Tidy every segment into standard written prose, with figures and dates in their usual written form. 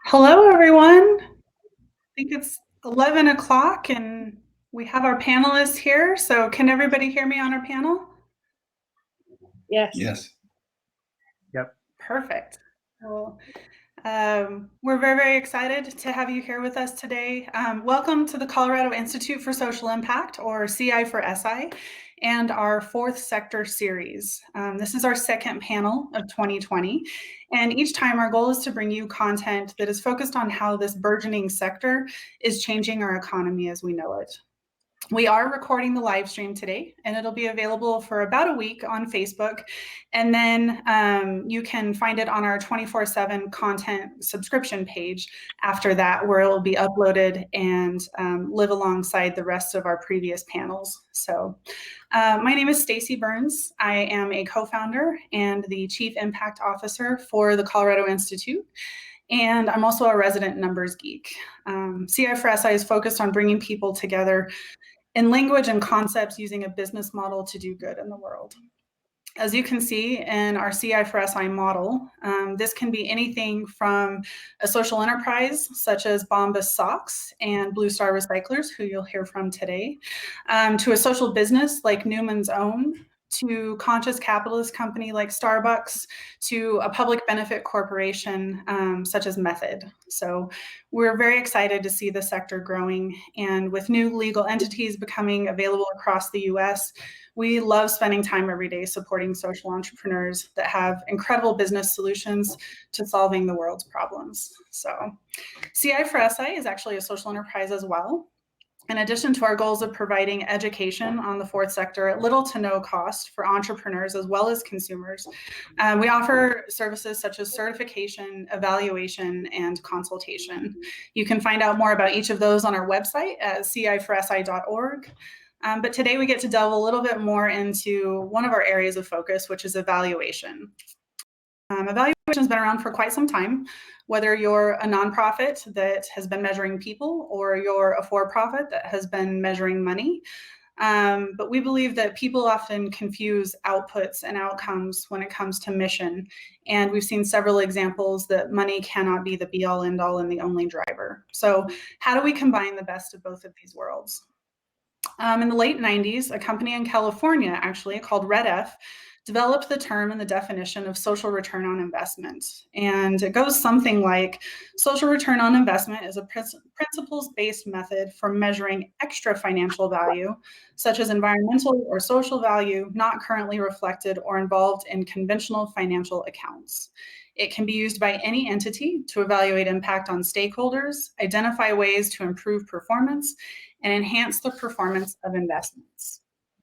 Hello, everyone. I think it's 11 o'clock and we have our panelists here. So can everybody hear me on our panel? Yes. Yes. Yep. Perfect. Well, we're very, very excited to have you here with us today. Welcome to the Colorado Institute for Social Impact, or CI for SI, and our fourth sector series. This is our second panel of 2020. And each time our goal is to bring you content that is focused on how this burgeoning sector is changing our economy as we know it. We are recording the live stream today, and it'll be available for about a week on Facebook. And then you can find it on our 24/7 content subscription page after that, where it will be uploaded and live alongside the rest of our previous panels. So my name is Stacy Burns. I am a co-founder and the Chief Impact Officer for the Colorado Institute. And I'm also a resident numbers geek. CI for SI is focused on bringing people together in language and concepts using a business model to do good in the world. As you can see in our CI for SI model, this can be anything from a social enterprise such as Bombas Socks and Blue Star Recyclers, who you'll hear from today, to a social business like Newman's Own, to conscious capitalist company like Starbucks, to a public benefit corporation such as Method. So we're very excited to see the sector growing, and with new legal entities becoming available across the US, we love spending time every day supporting social entrepreneurs that have incredible business solutions to solving the world's problems. So CI for SI is actually a social enterprise as well. In addition to our goals of providing education on the fourth sector at little to no cost for entrepreneurs as well as consumers, we offer services such as certification, evaluation, and consultation. You can find out more about each of those on our website at ci4si.org. But today we get to delve a little bit more into one of our areas of focus, which is evaluation. Evaluation has been around for quite some time, whether you're a nonprofit that has been measuring people or you're a for-profit that has been measuring money. But we believe that people often confuse outputs and outcomes when it comes to mission. And we've seen several examples that money cannot be the be-all, end-all, and the only driver. So how do we combine the best of both of these worlds? In the late 90s, a company in California, actually, called RedF, developed the term and the definition of social return on investment. And it goes something like, social return on investment is a principles-based method for measuring extra financial value, such as environmental or social value, not currently reflected or involved in conventional financial accounts. It can be used by any entity to evaluate impact on stakeholders, identify ways to improve performance, and enhance the performance of investments.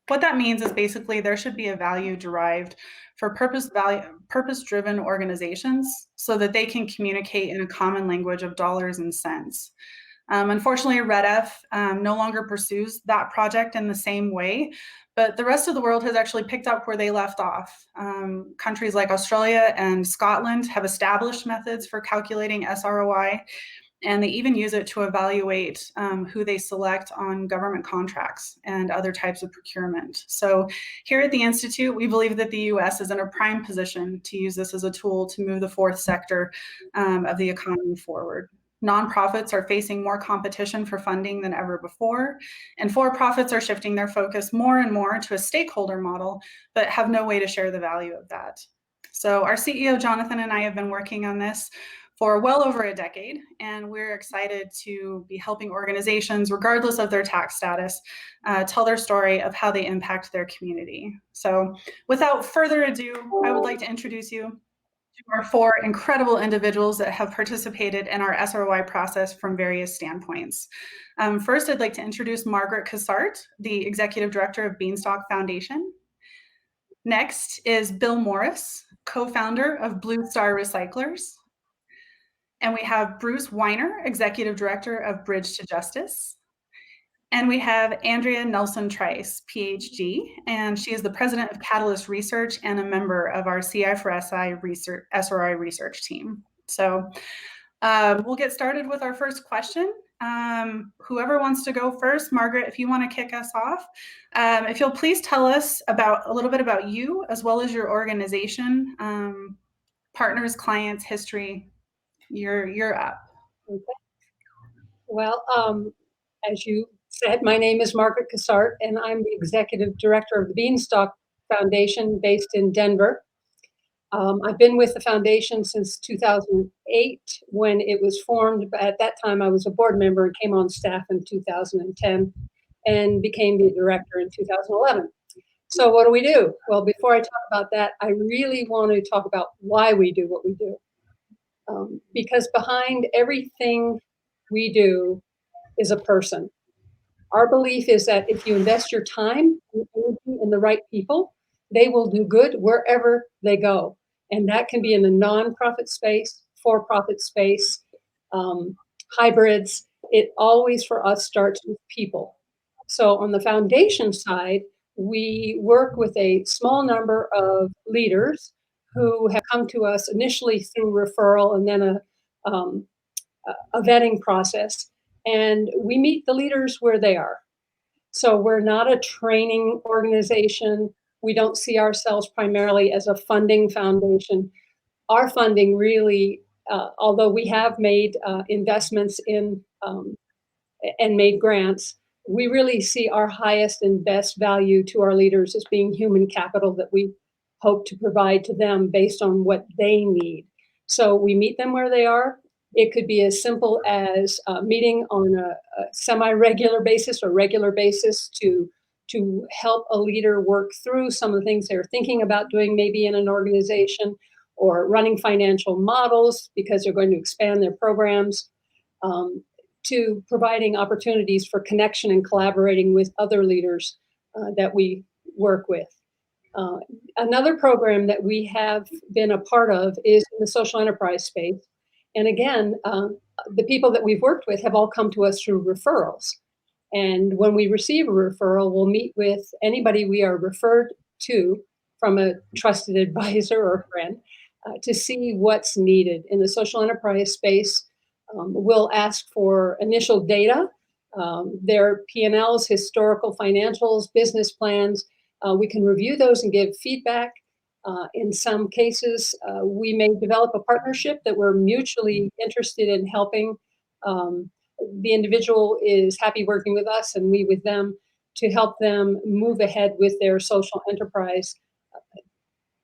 What that means is basically there should be a value derived for purpose-driven organizations so that they can communicate in a common language of dollars and cents. Unfortunately, RedF no longer pursues that project in the same way, but the rest of the world has actually picked up where they left off. Countries like Australia and Scotland have established methods for calculating SROI, and they even use it to evaluate who they select on government contracts and other types of procurement. So here at the Institute, we believe that the US is in a prime position to use this as a tool to move the fourth sector of the economy forward. Nonprofits are facing more competition for funding than ever before, and for-profits are shifting their focus more and more to a stakeholder model, but have no way to share the value of that. So our CEO, Jonathan, and I have been working on this for well over a decade, and we're excited to be helping organizations, regardless of their tax status, tell their story of how they impact their community. So without further ado, I would like to introduce you to our four incredible individuals that have participated in our SROI process from various standpoints. First, I'd like to introduce Margaret Cassart, the Executive Director of Beanstalk Foundation. Next is Bill Morris, co-founder of Blue Star Recyclers. And we have Bruce Weiner, Executive Director of Bridge to Justice. And we have Andrea Nelson-Trice, PhD, and she is the president of Catalyst Research and a member of our CI for SI SROI research team. So we'll get started with our first question. Whoever wants to go first, Margaret, if you want to kick us off, if you'll please tell us a little bit about you as well as your organization, partners, clients, history. You're up. Okay. Well, as you said, my name is Margaret Cassart, and I'm the executive director of the Beanstalk Foundation based in Denver. I've been with the foundation since 2008 when it was formed. At that time, I was a board member and came on staff in 2010 and became the director in 2011. So, what do we do? Well, before I talk about that, I really want to talk about why we do what we do. Because behind everything we do is a person. Our belief is that if you invest your time and energy in the right people, they will do good wherever they go. And that can be in the nonprofit space, for profit space, um, hybrids. It always for us starts with people. So on the foundation side, we work with a small number of leaders who have come to us initially through referral and then um, a vetting process. And we meet the leaders where they are. So we're not a training organization. We don't see ourselves primarily as a funding foundation. Our funding really, although we have made investments in and made grants, we really see our highest and best value to our leaders as being human capital that we hope to provide to them based on what they need. So we meet them where they are. It could be as simple as meeting on a semi-regular basis or regular basis to help a leader work through some of the things they're thinking about doing maybe in an organization, or running financial models because they're going to expand their programs, um, to providing opportunities for connection and collaborating with other leaders that we work with. Uh, Another program that we have been a part of is in the social enterprise space. And again, the people that we've worked with have all come to us through referrals. And when we receive a referral, we'll meet with anybody we are referred to from a trusted advisor or friend to see what's needed in the social enterprise space. We'll ask for initial data, their P&Ls, historical financials, business plans. We can review those and give feedback. In some cases, we may develop a partnership that we're mutually interested in helping. The individual is happy working with us and we with them to help them move ahead with their social enterprise.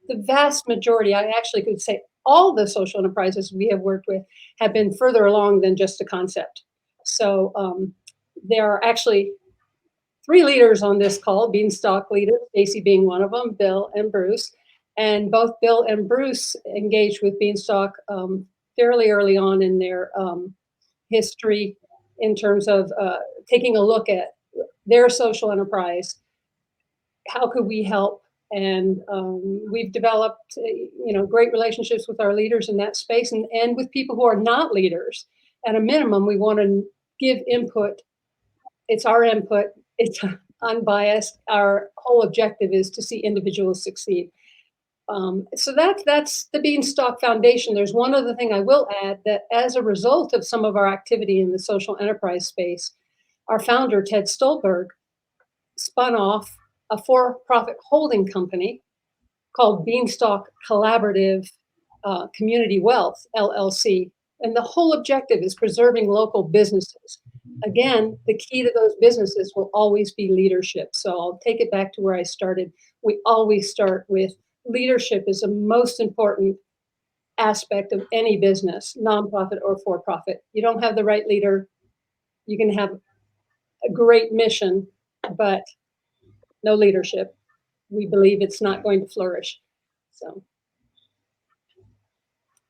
The vast majority, I actually could say all the social enterprises we have worked with have been further along than just a concept. So there are actually three leaders on this call, Beanstalk leaders, Stacy being one of them, Bill and Bruce. And both Bill and Bruce engaged with Beanstalk fairly early on in their history in terms of taking a look at their social enterprise. How could we help? And we've developed, great relationships with our leaders in that space, and with people who are not leaders. At a minimum, we want to give input. It's our input. It's unbiased. Our whole objective is to see individuals succeed. So that's the Beanstalk Foundation. There's one other thing I will add, that as a result of some of our activity in the social enterprise space, our founder, Ted Stolberg, spun off a for-profit holding company called Beanstalk Collaborative Community Wealth, LLC. And the whole objective is preserving local businesses. Again, the key to those businesses will always be leadership. So I'll take it back to where I started. We always start with leadership is the most important aspect of any business, nonprofit or for-profit. You don't have the right leader, you can have a great mission, but no leadership. We believe it's not going to flourish. So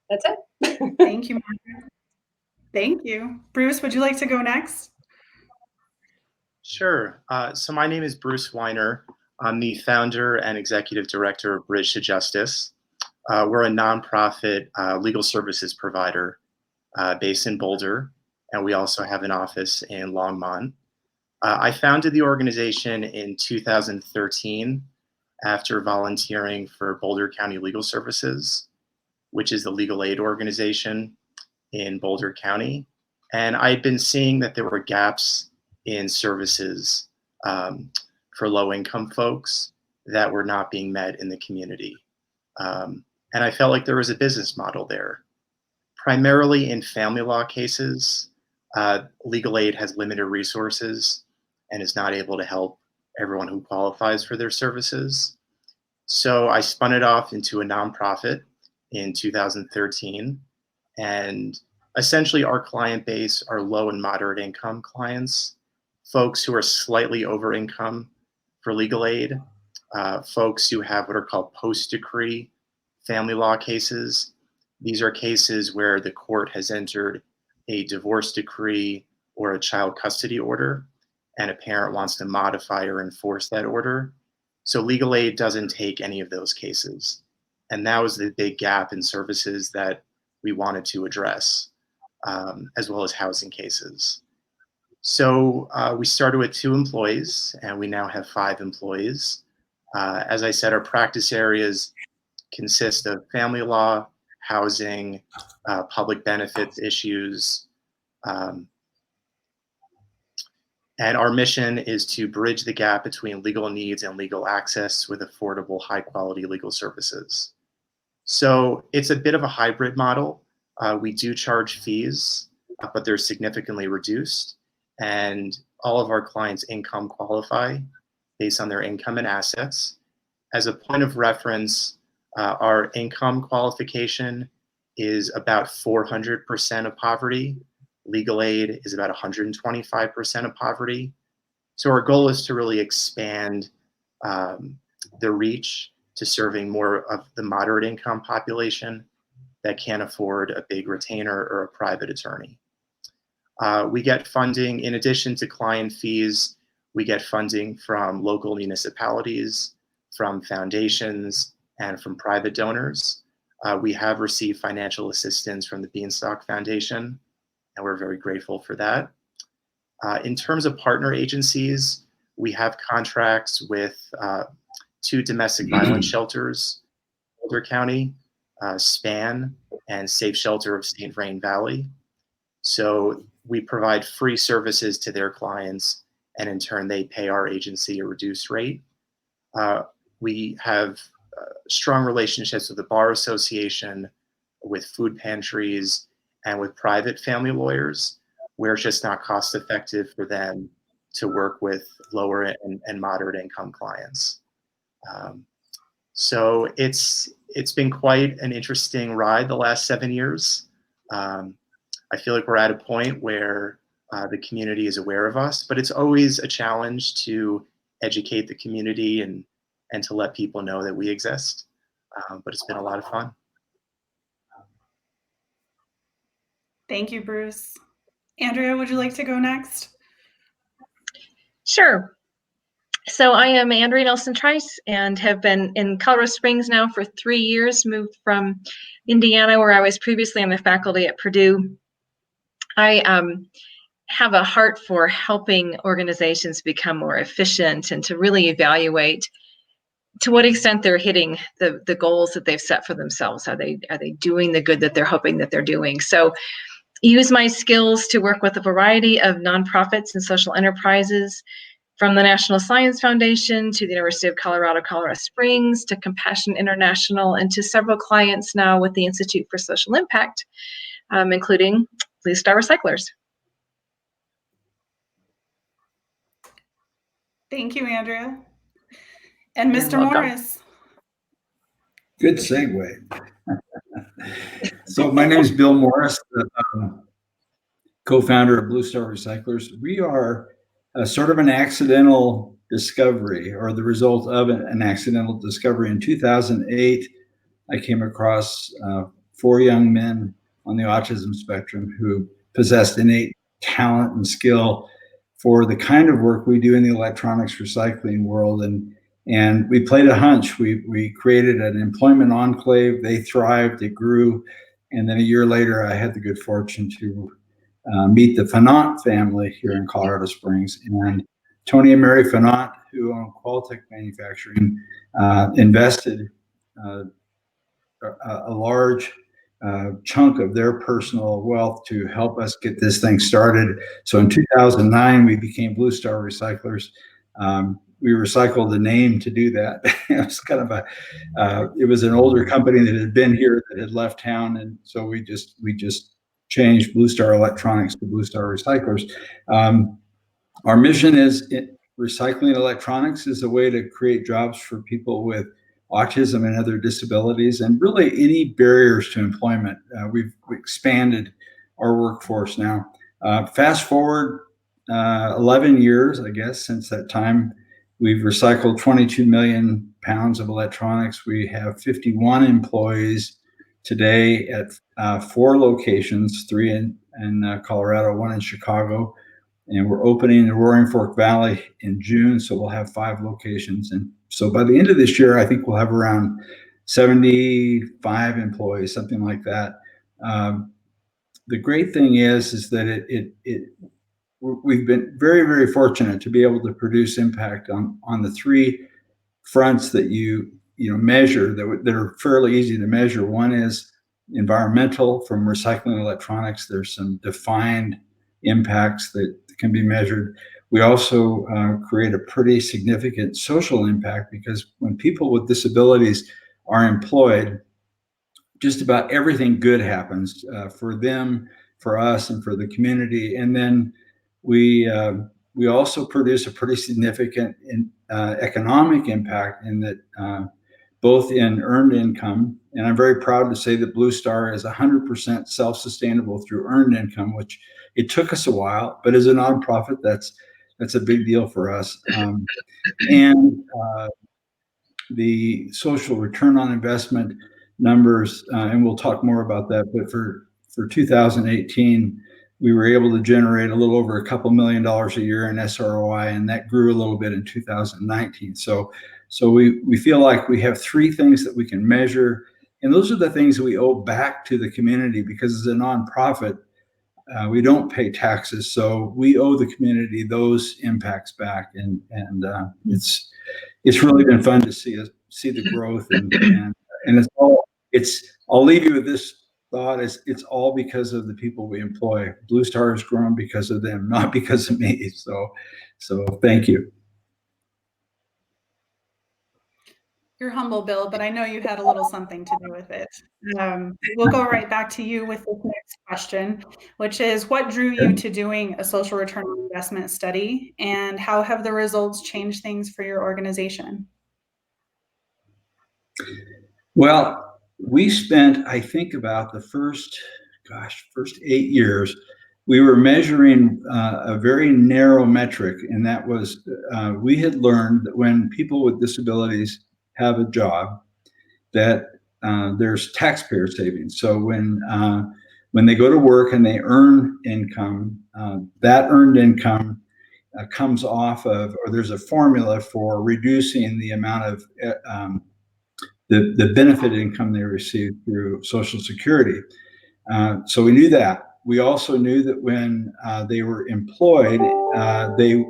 that's it. Thank you, Margaret. Thank you. Bruce, would you like to go next? Sure. So my name is Bruce Weiner. I'm the founder and executive director of Bridge to Justice. We're a nonprofit legal services provider based in Boulder, and we also have an office in Longmont. I founded the organization in 2013 after volunteering for Boulder County Legal Services, which is the legal aid organization in Boulder County. And I'd been seeing that there were gaps in services for low income folks that were not being met in the community. And I felt like there was a business model there primarily in family law cases. Legal aid has limited resources and is not able to help everyone who qualifies for their services. So I spun it off into a nonprofit in 2013. And essentially, our client base are low and moderate income clients, folks who are slightly over income for legal aid, folks who have what are called post-decree family law cases. These are cases where the court has entered a divorce decree or a child custody order, and a parent wants to modify or enforce that order. So legal aid doesn't take any of those cases. And that was the big gap in services that we wanted to address, as well as housing cases. So we started with 2 employees, and we now have 5 employees. As I said, our practice areas consist of family law, housing, public benefits issues. And our mission is to bridge the gap between legal needs and legal access with affordable, high quality legal services. So it's a bit of a hybrid model. We do charge fees, but they're significantly reduced. And all of our clients' income qualify based on their income and assets. As a point of reference, our income qualification is about 400% of poverty. Legal aid is about 125% of poverty. So our goal is to really expand the reach to serving more of the moderate income population that can't afford a big retainer or a private attorney. We get funding, in addition to client fees, we get funding from local municipalities, from foundations, and from private donors. We have received financial assistance from the Beanstalk Foundation, and we're very grateful for that. In terms of partner agencies, we have contracts with 2 domestic violence shelters, Boulder County, SPAN, and Safe Shelter of St. Vrain Valley. So we provide free services to their clients, and in turn, they pay our agency a reduced rate. We have strong relationships with the Bar Association, with food pantries, and with private family lawyers, where it's just not cost effective for them to work with lower and moderate income clients. So it's been quite an interesting ride the last 7 years. I feel like we're at a point where the community is aware of us, but it's always a challenge to educate the community and to let people know that we exist. But it's been a lot of fun. Thank you, Bruce. Andrea, would you like to go next? Sure. So I am Andrea Nelson Trice and have been in Colorado Springs now for 3 years, moved from Indiana, where I was previously on the faculty at Purdue. I have a heart for helping organizations become more efficient and to really evaluate to what extent they're hitting the goals that they've set for themselves. Are they doing the good that they're hoping that they're doing? So use my skills to work with a variety of nonprofits and social enterprises, from the National Science Foundation to the University of Colorado, Colorado Springs, to Compassion International, and to several clients now with the Institute for Social Impact, including Blue Star Recyclers. Thank you, Andrea. And You're Mr. welcome. Morris. Good segue. So my name is Bill Morris, co-founder of Blue Star Recyclers. We are sort of an accidental discovery, or the result of an accidental discovery. In 2008, I came across 4 young men on the autism spectrum who possessed innate talent and skill for the kind of work we do in the electronics recycling world. And we played a hunch. We created an employment enclave. They thrived, it grew. And then a year later, I had the good fortune to meet the Fanant family here in Colorado Springs. And Tony and Mary Fanant, who own Qualtech Manufacturing, invested a large chunk of their personal wealth to help us get this thing started. So in 2009, we became Blue Star Recyclers. we recycled the name to do that. It was kind of it was an older company that had been here that had left town, and so we just changed Blue Star Electronics to Blue Star Recyclers. Our mission is recycling electronics is a way to create jobs for people with autism and other disabilities, and really any barriers to employment. We've expanded our workforce now. Fast forward 11 years, I guess, since that time, we've recycled 22 million pounds of electronics. We have 51 employees today at 4 locations, 3 in Colorado, 1 in Chicago. And we're opening the Roaring Fork Valley in June, so we'll have 5 locations. And so by the end of this year, I think we'll have around 75 employees, something like that. The great thing is that we've been very, very fortunate to be able to produce impact on the 3 fronts that you measure that are fairly easy to measure. One is environmental. From recycling electronics, there's some defined impacts that can be measured. We also create a pretty significant social impact, because when people with disabilities are employed, just about everything good happens for them, for us, and for the community. And then we also produce a pretty significant economic impact in that both in earned income, and I'm very proud to say that Blue Star is 100% self-sustainable through earned income, which it took us a while, but as a nonprofit, that's a big deal for us. And the social return on investment numbers, and we'll talk more about that, but for 2018, we were able to generate a little over a couple $1 million a year in SROI, and that grew a little bit in 2019. So we feel like we have 3 things that we can measure, and those are the things that we owe back to the community, because as a nonprofit, we don't pay taxes, so we owe the community those impacts back, and it's really been fun to see the growth, and I'll leave you with this thought: it's all because of the people we employ. Blue Star has grown because of them, not because of me. So thank you. You're humble, Bill, but I know you had a little something to do with it. We'll go right back to you with this next question, which is, what drew you to doing a social return on investment study, and how have the results changed things for your organization? Well, we spent, I think, about the first 8 years, we were measuring a very narrow metric, and that was we had learned that when people with disabilities have a job, that there's taxpayer savings. So when they go to work and they earn income, that earned income comes off of, or there's a formula for reducing the amount of the benefit income they receive through Social Security. So we knew that. We also knew that when they were employed, they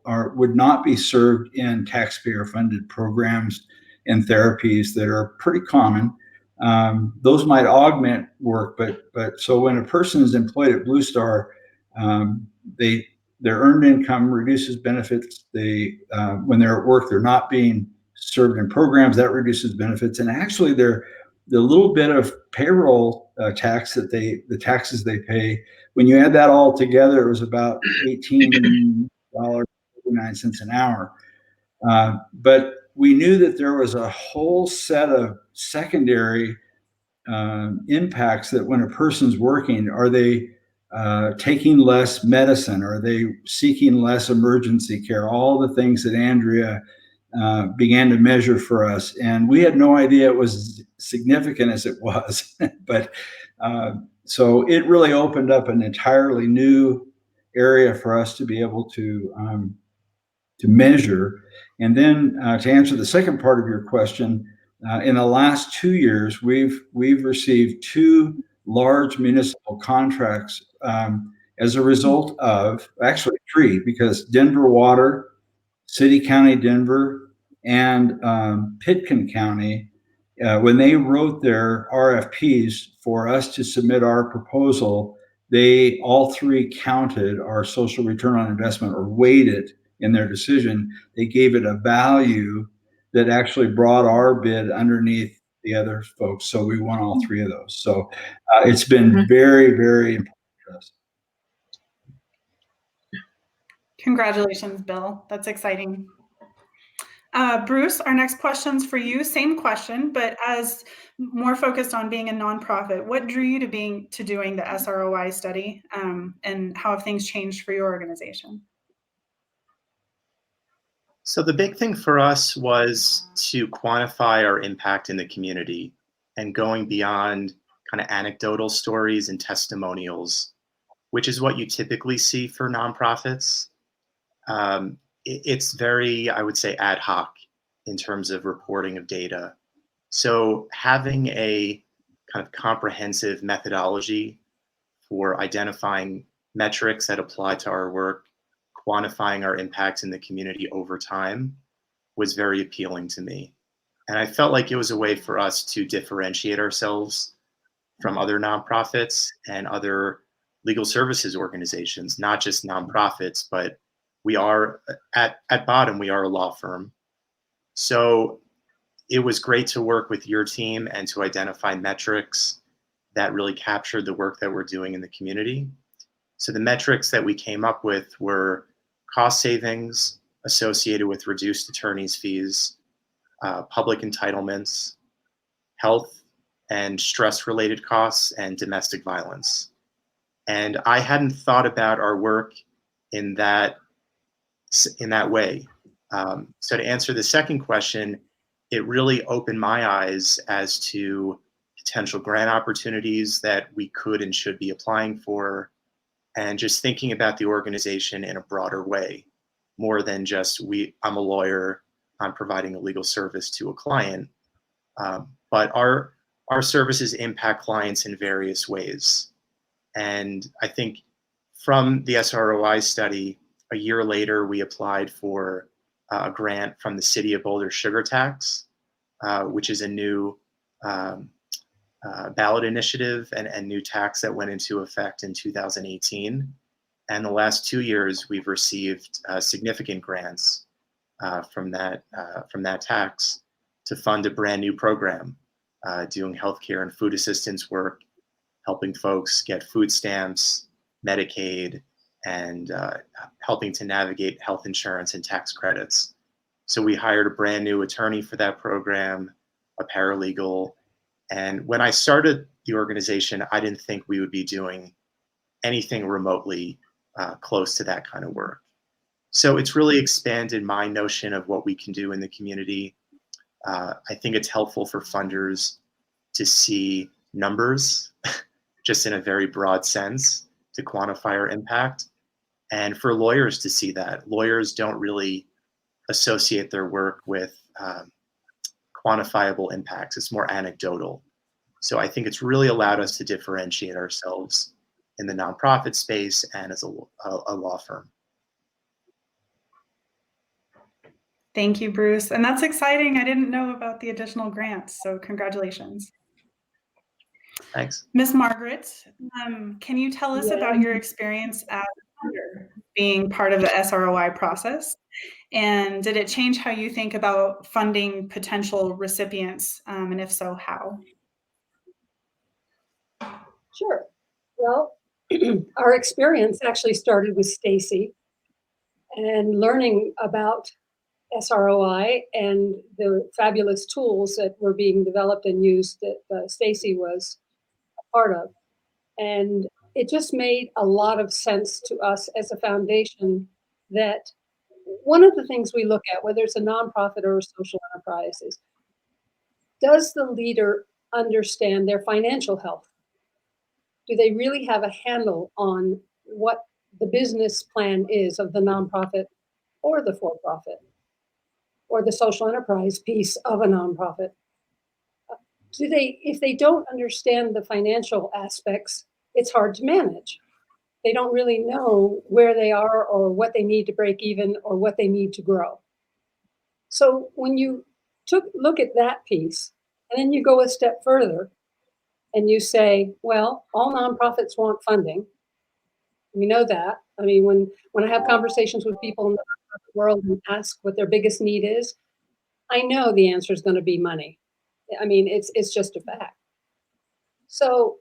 would not be served in taxpayer-funded programs and therapies that are pretty common. Those might augment work, but so when a person is employed at Blue Star, their earned income reduces benefits. When they're at work, they're not being served in programs, that reduces benefits, and actually the little bit of payroll tax that the taxes they pay, when you add that all together, it was about $18.49 an hour. But we knew that there was a whole set of secondary impacts, that when a person's working, are they taking less medicine? Are they seeking less emergency care? All the things that Andrea began to measure for us. And we had no idea it was significant as it was. But so it really opened up an entirely new area for us to be able to measure. And then to answer the second part of your question, in the last 2 years, we've received 2 large municipal contracts as a result of, actually 3, because Denver Water, City County Denver, and Pitkin County, when they wrote their RFPs for us to submit our proposal, they all 3 counted our social return on investment, or weighed it in their decision. They gave it a value that actually brought our bid underneath the other folks. So we won all three of those. So it's been very, very important to us. Congratulations, Bill. That's exciting. Bruce, our next question's for you. Same question, but as more focused on being a nonprofit. What drew you to doing the SROI study, and how have things changed for your organization? So the big thing for us was to quantify our impact in the community and going beyond kind of anecdotal stories and testimonials, which is what you typically see for nonprofits. It's very, I would say, ad hoc in terms of reporting of data. So having a kind of comprehensive methodology for identifying metrics that apply to our work, quantifying our impact in the community over time was very appealing to me. And I felt like it was a way for us to differentiate ourselves from other nonprofits and other legal services organizations, not just nonprofits, but we are at bottom, we are a law firm. So it was great to work with your team and to identify metrics that really captured the work that we're doing in the community. So the metrics that we came up with were cost savings associated with reduced attorneys' fees, public entitlements, health and stress-related costs, and domestic violence. And I hadn't thought about our work in that way. So to answer the second question, it really opened my eyes as to potential grant opportunities that we could and should be applying for, and just thinking about the organization in a broader way, more than just I'm a lawyer, I'm providing a legal service to a client, but our services impact clients in various ways. And I think from the SROI study, a year later, we applied for a grant from the City of Boulder Sugar Tax, which is a new ballot initiative and new tax that went into effect in 2018. And the last 2 years, we've received significant grants from that tax to fund a brand new program, doing healthcare and food assistance work, helping folks get food stamps, Medicaid, and helping to navigate health insurance and tax credits. So we hired a brand new attorney for that program, a paralegal. And when I started the organization, I didn't think we would be doing anything remotely close to that kind of work. So it's really expanded my notion of what we can do in the community. I think it's helpful for funders to see numbers just in a very broad sense to quantify our impact. And for lawyers to see that. Lawyers don't really associate their work with quantifiable impacts. It's more anecdotal. So I think it's really allowed us to differentiate ourselves in the nonprofit space and as a law firm. Thank you, Bruce. And that's exciting. I didn't know about the additional grants, so congratulations. Thanks. Ms. Margaret, can you tell us about your experience as a funder being part of the SROI process? And did it change how you think about funding potential recipients? And if so, how? Sure. Well, our experience actually started with Stacy and learning about SROI and the fabulous tools that were being developed and used that Stacy was a part of. And it just made a lot of sense to us as a foundation that one of the things we look at, whether it's a nonprofit or a social enterprise, is does the leader understand their financial health? Do they really have a handle on what the business plan is of the nonprofit or the for-profit or the social enterprise piece of a nonprofit? If they don't understand the financial aspects, it's hard to manage. They don't really know where they are or what they need to break even or what they need to grow. So when you look at that piece, and then you go a step further and you say, well, all nonprofits want funding. We know that. I mean, when I have conversations with people in the about the world and ask what their biggest need is, I know the answer is going to be money. I mean, it's just a fact. So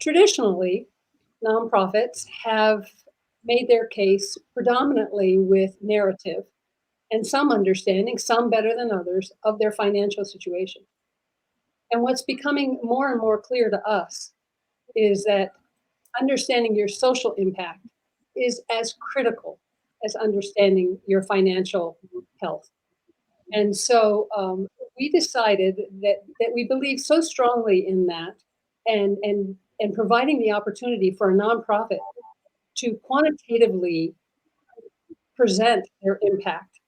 traditionally, nonprofits have made their case predominantly with narrative and some understanding, some better than others, of their financial situation. And what's becoming more and more clear to us is that understanding your social impact is as critical as understanding your financial health. And so we decided that we believe so strongly in that, and providing the opportunity for a nonprofit to quantitatively present their impact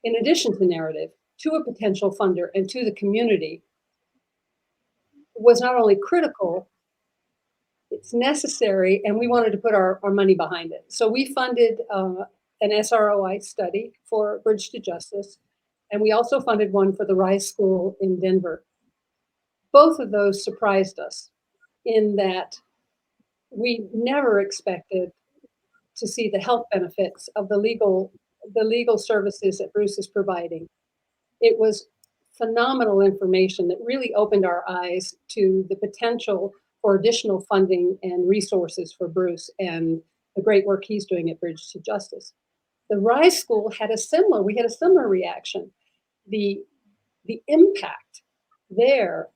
in addition to narrative to a potential funder and to the community was not only critical, it's necessary, and we wanted to put our money behind it. So we funded an SROI study for Bridge to Justice, and we also funded one for the Rise School in Denver. Both of those surprised us in that we never expected to see the health benefits of the legal services that Bruce is providing. It was phenomenal information that really opened our eyes to the potential for additional funding and resources for Bruce and the great work he's doing at Bridge to Justice. The Rise School had a similar reaction. The impact there.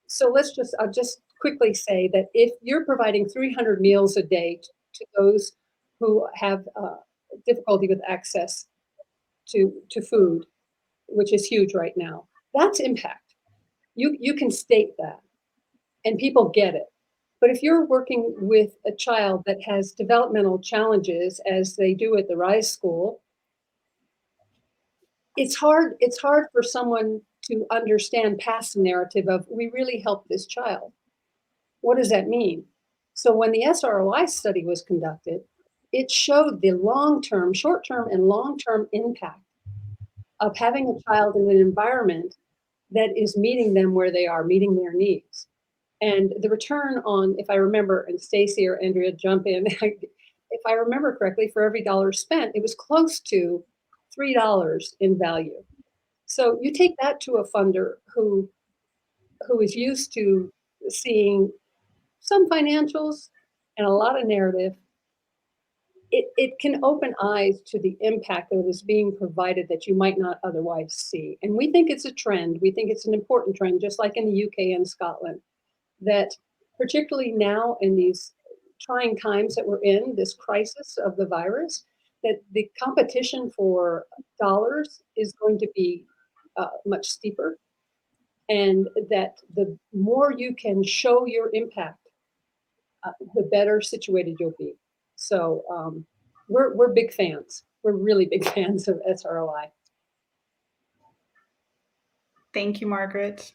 So I'll just quickly say that if you're providing 300 meals a day to those who have difficulty with access to food, which is huge right now, that's impact. You can state that, and people get it. But if you're working with a child that has developmental challenges, as they do at the Rise School, it's hard for someone to understand past the narrative of, we really helped this child. What does that mean? So when the SROI study was conducted, it showed the long-term, short-term, and long-term impact of having a child in an environment that is meeting them where they are, meeting their needs. And the return on, if I remember, and Stacy or Andrea jump in, if I remember correctly, for every dollar spent, it was close to $3 in value. So you take that to a funder who is used to seeing some financials and a lot of narrative. It can open eyes to the impact that is being provided that you might not otherwise see. And we think it's a trend. We think it's an important trend, just like in the UK and Scotland, that particularly now in these trying times that we're in, this crisis of the virus, that the competition for dollars is going to be much steeper, and that the more you can show your impact, the better situated you'll be. So we're big fans. We're really big fans of SROI. Thank you, Margaret.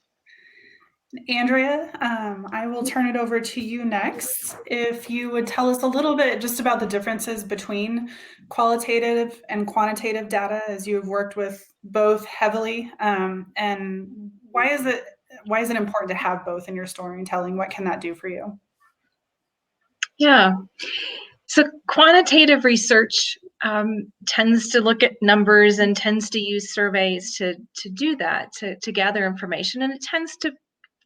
Andrea, I will turn it over to you next. If you would tell us a little bit just about the differences between qualitative and quantitative data, as you have worked with both heavily, and why is it important to have both in your storytelling? What can that do for you? Yeah. So quantitative research tends to look at numbers and tends to use surveys to do that, to gather information, and it tends to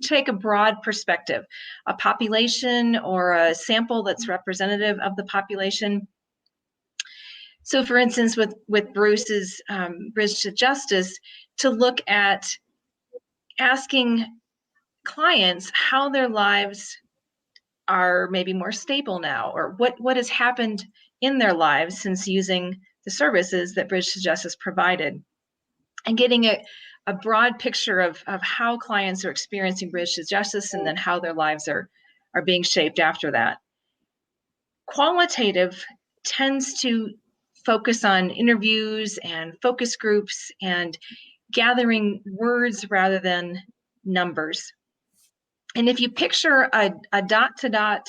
take a broad perspective, a population or a sample that's representative of the population. So for instance, with Bruce's Bridge to Justice, to look at asking clients how their lives are maybe more stable now, or what has happened in their lives since using the services that Bridge to Justice provided, and getting a broad picture of how clients are experiencing Bridge to Justice, and then how their lives are being shaped after that. Qualitative tends to focus on interviews and focus groups and gathering words rather than numbers. And if you picture a dot-to-dot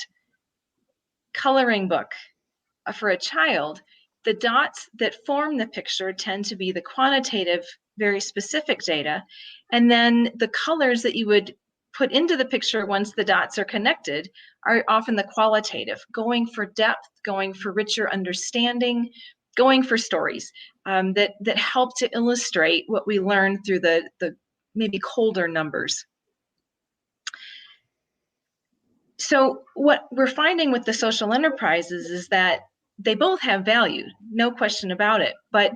coloring book for a child, the dots that form the picture tend to be the quantitative, very specific data. And then the colors that you would put into the picture once the dots are connected are often the qualitative, going for depth, going for richer understanding, going for stories that help to illustrate what we learned through the maybe colder numbers. So what we're finding with the social enterprises is that they both have value, no question about it, but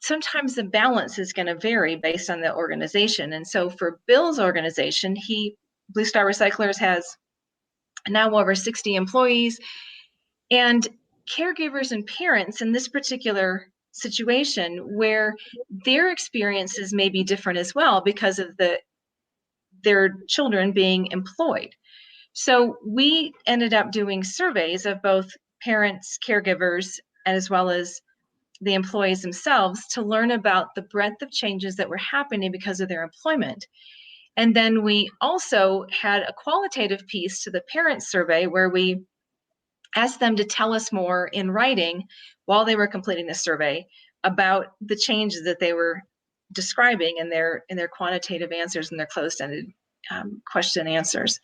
sometimes the balance is going to vary based on the organization. And so for Bill's organization, Blue Star Recyclers has now over 60 employees, and caregivers and parents in this particular situation where their experiences may be different as well because of their children being employed. So we ended up doing surveys of both parents, caregivers, as well as the employees themselves to learn about the breadth of changes that were happening because of their employment. And then we also had a qualitative piece to the parents survey where we asked them to tell us more in writing while they were completing the survey about the changes that they were describing in their quantitative answers and their closed-ended question answers.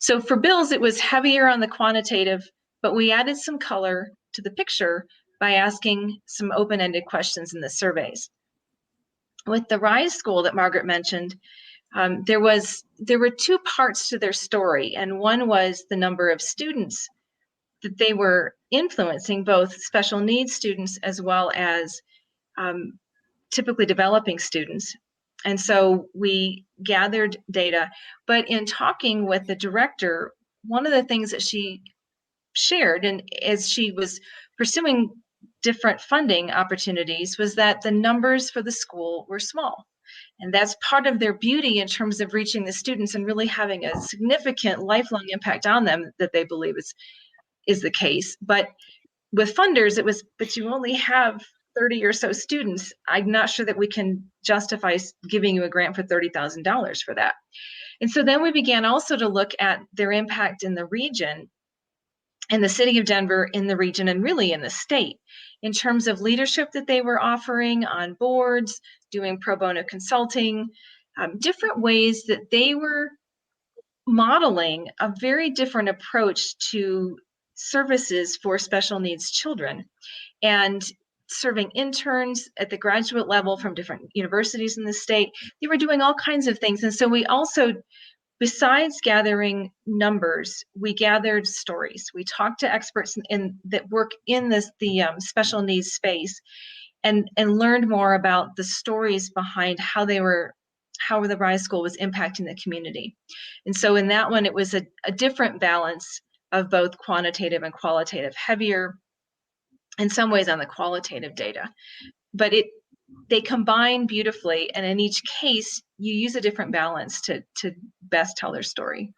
So for Bill's, it was heavier on the quantitative, but we added some color to the picture by asking some open-ended questions in the surveys. With the RISE school that Margaret mentioned, there were two parts to their story, and one was the number of students that they were influencing, both special needs students as well as typically developing students. And so we gathered data, but in talking with the director, one of the things that she shared, and as she was pursuing different funding opportunities, was that the numbers for the school were small. And that's part of their beauty in terms of reaching the students and really having a significant lifelong impact on them that they believe is the case. But with funders, it was, but you only have 30 or so students. I'm not sure that we can justify giving you a grant for $30,000 for that. And so then we began also to look at their impact in the region, in the city of Denver, in the region, and really in the state, in terms of leadership that they were offering on boards, doing pro bono consulting, different ways that they were modeling a very different approach to services for special needs children and serving interns at the graduate level from different universities in the state. They were doing all kinds of things. And so we also, besides gathering numbers, we gathered stories. We talked to experts that work in the special needs space and learned more about the stories behind how the RISE school was impacting the community. And so in that one, it was a different balance of both quantitative and qualitative, heavier in some ways on the qualitative data, but they combine beautifully, and in each case you use a different balance to best tell their story.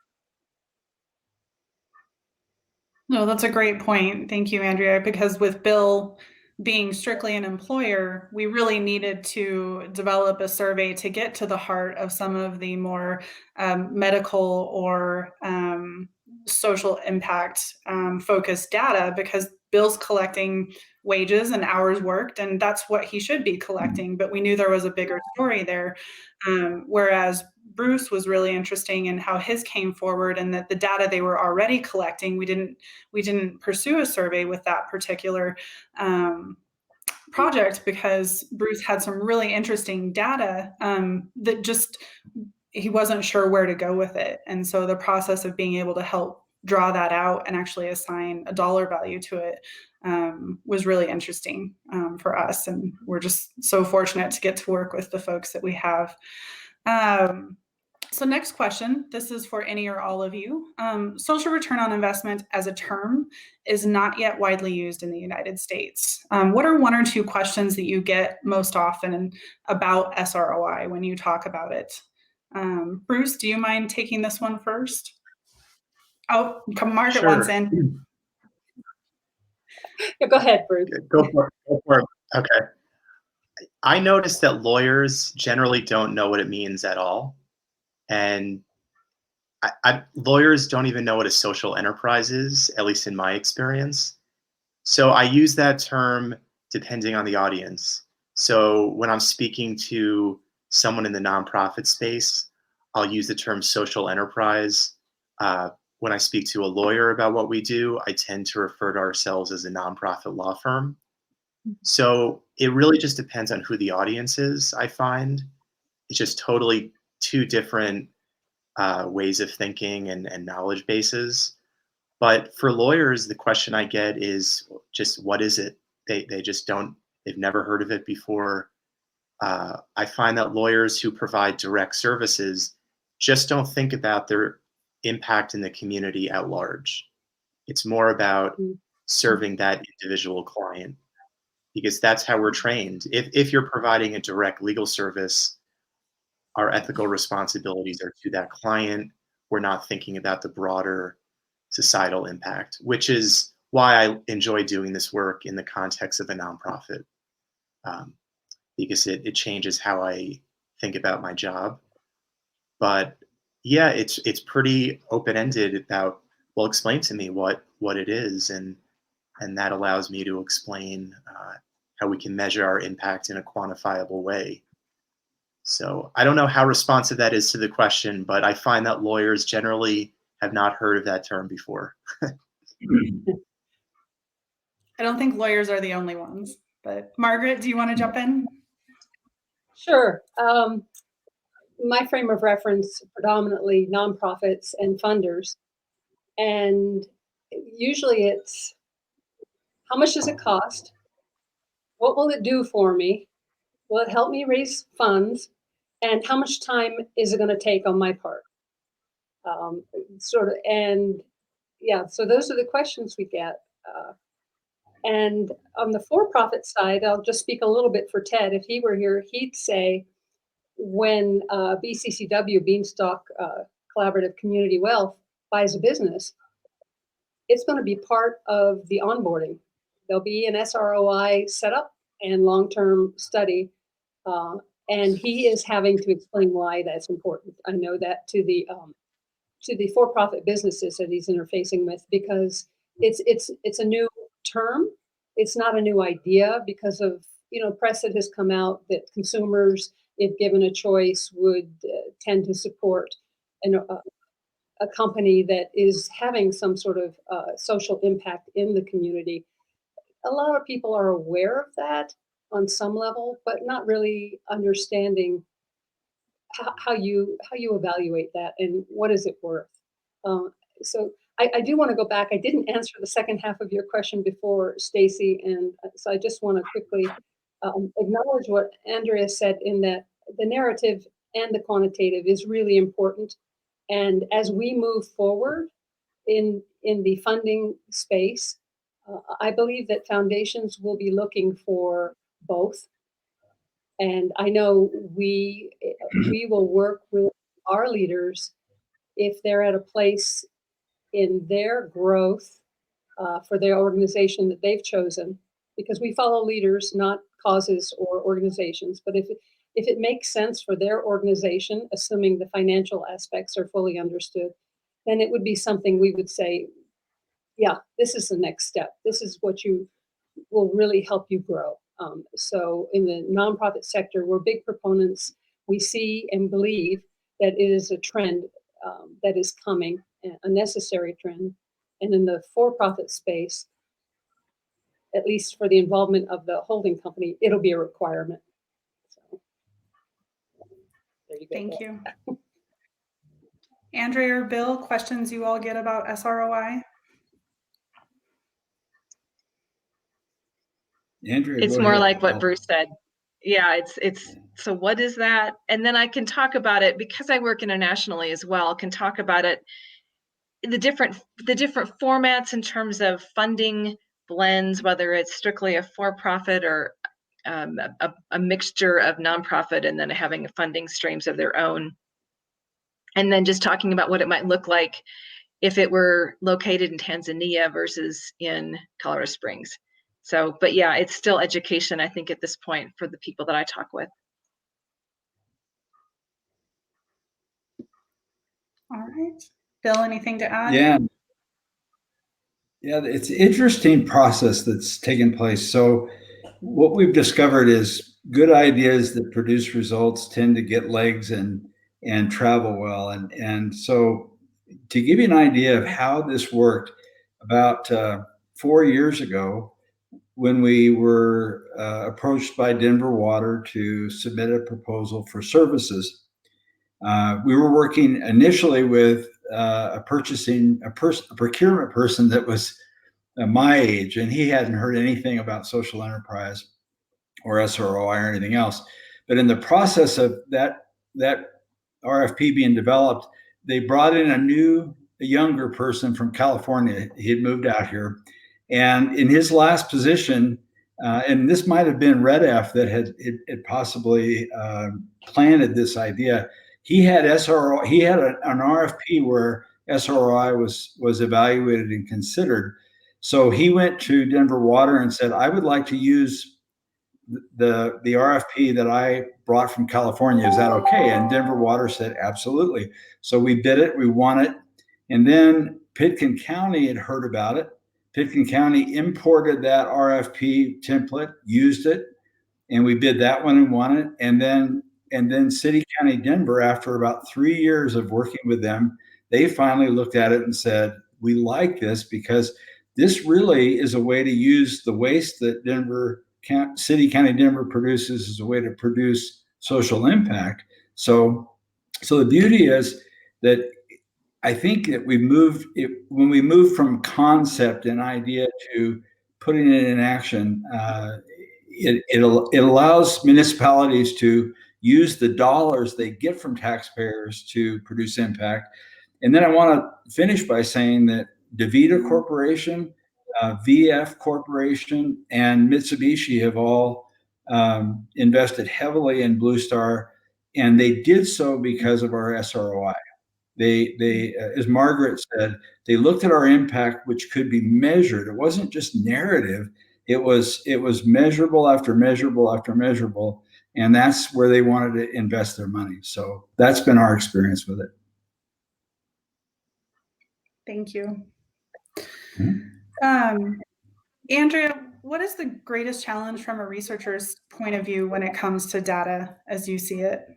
No, that's a great point. Thank you, Andrea, because with Bill being strictly an employer, we really needed to develop a survey to get to the heart of some of the more medical or social impact focused data, because Bill's collecting wages and hours worked, and that's what he should be collecting. But we knew there was a bigger story there. Whereas Bruce was really interesting in how his came forward, and that the data they were already collecting, we didn't pursue a survey with that particular project because Bruce had some really interesting data that just he wasn't sure where to go with it. And so the process of being able to help draw that out and actually assign a dollar value to it was really interesting for us. And we're just so fortunate to get to work with the folks that we have. So next question, this is for any or all of you. Social return on investment as a term is not yet widely used in the United States. What are one or two questions that you get most often about SROI when you talk about it? Bruce, do you mind taking this one first? Oh, Margaret wants in. Yeah, go ahead, Bruce. Go for it. Okay. I noticed that lawyers generally don't know what it means at all. And lawyers don't even know what a social enterprise is, at least in my experience. So I use that term depending on the audience. So when I'm speaking to someone in the nonprofit space, I'll use the term social enterprise. When I speak to a lawyer about what we do, I tend to refer to ourselves as a nonprofit law firm. So it really just depends on who the audience is, I find. It's just totally two different ways of thinking and knowledge bases. But for lawyers, the question I get is just what is it? They just don't, they've never heard of it before. I find that lawyers who provide direct services just don't think about their impact in the community at large. It's more about Mm. serving that individual client because that's how we're trained. If you're providing a direct legal service, our ethical responsibilities are to that client. We're not thinking about the broader societal impact, which is why I enjoy doing this work in the context of a nonprofit, um, because it changes how I think about my job. But yeah, it's pretty open ended about, well, explain to me what it is, and that allows me to explain how we can measure our impact in a quantifiable way. So I don't know how responsive that is to the question, but I find that lawyers generally have not heard of that term before. I don't think lawyers are the only ones, but Margaret, do you want to jump in? Sure. My frame of reference predominantly nonprofits and funders, and usually it's how much does it cost? What will it do for me? Will it help me raise funds? And how much time is it going to take on my part? Um, sort of, and yeah, so those are the questions we get. And on the for-profit side, I'll just speak a little bit for Ted. If he were here, he'd say when BCCW, Beanstalk Collaborative Community Wealth, buys a business, it's going to be part of the onboarding. There'll be an SROI setup and long-term study, and he is having to explain why that's important. I know that to the for-profit businesses that he's interfacing with, because it's a new term. It's not a new idea because of press that has come out that consumers, if given a choice, would tend to support a company that is having some sort of social impact in the community. A lot of people are aware of that on some level, but not really understanding how you evaluate that and what is it worth. So I do want to go back. I didn't answer the second half of your question before, Stacy, and so I just want to quickly acknowledge what Andrea said in that the narrative and the quantitative is really important. And as we move forward in the funding space, I believe that foundations will be looking for both. And I know we will work with our leaders if they're at a place in their growth for their organization that they've chosen, because we follow leaders, not causes or organizations. But if it makes sense for their organization, assuming the financial aspects are fully understood, then it would be something we would say, yeah, this is the next step. This is what you will really help you grow. So in the nonprofit sector, we're big proponents. We see and believe that it is a trend that is coming, a necessary trend. And in the for-profit space, at least for the involvement of the holding company, it'll be a requirement. So, there you go. Thank you. Andrea or Bill, questions you all get about SROI? Andrea, It's go more ahead. like what Bruce said. Yeah, it's so what is that? And then I can talk about it because I work internationally as well, can talk about it the different formats in terms of funding blends, whether it's strictly a for-profit or a mixture of nonprofit and then having funding streams of their own. And then just talking about what it might look like if it were located in Tanzania versus in Colorado Springs. So, but yeah, it's still education, I think, at this point for the people that I talk with. All right. Bill, anything to add? Yeah. Yeah, it's an interesting process that's taken place. So what we've discovered is good ideas that produce results tend to get legs and travel well. And so to give you an idea of how this worked, about 4 years ago, when we were approached by Denver Water to submit a proposal for services. We were working initially with a procurement person that was my age, and he hadn't heard anything about social enterprise or SROI or anything else. But in the process of that RFP being developed, they brought in a younger person from California. He had moved out here, and in his last position, and this might have been Red F that had possibly planted this idea. He had SRO. He had an RFP where SROI was evaluated and considered. So he went to Denver Water and said, "I would like to use the RFP that I brought from California. Is that okay?" And Denver Water said, "Absolutely." So we bid it, we won it. And then Pitkin County had heard about it. Pitkin County imported that RFP template, used it, and we bid that one and won it. And then City County Denver, after about 3 years of working with them, they finally looked at it and said, "We like this because this really is a way to use the waste that City County Denver produces as a way to produce social impact." So the beauty is that I think that when we move from concept and idea to putting it in action, it allows municipalities to use the dollars they get from taxpayers to produce impact. And then I want to finish by saying that DaVita Corporation, VF Corporation, and Mitsubishi have all invested heavily in Blue Star, and they did so because of our SROI. They as Margaret said, they looked at our impact, which could be measured. It wasn't just narrative. It was measurable after measurable after measurable, and that's where they wanted to invest their money. So that's been our experience with it. Thank you. Mm-hmm. Andrea, what is the greatest challenge from a researcher's point of view when it comes to data as you see it?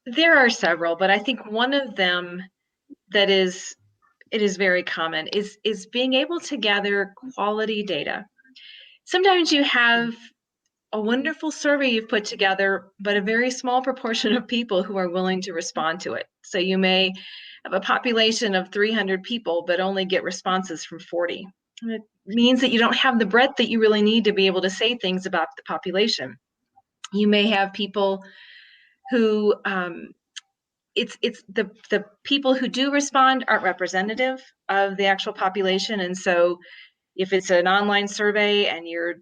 There are several, but I think one of them that is very common is being able to gather quality data. Sometimes you have a wonderful survey you've put together, but a very small proportion of people who are willing to respond to it. So you may have a population of 300 people, but only get responses from 40. And it means that you don't have the breadth that you really need to be able to say things about the population. You may have people who it's the people who do respond aren't representative of the actual population, and so if it's an online survey and you're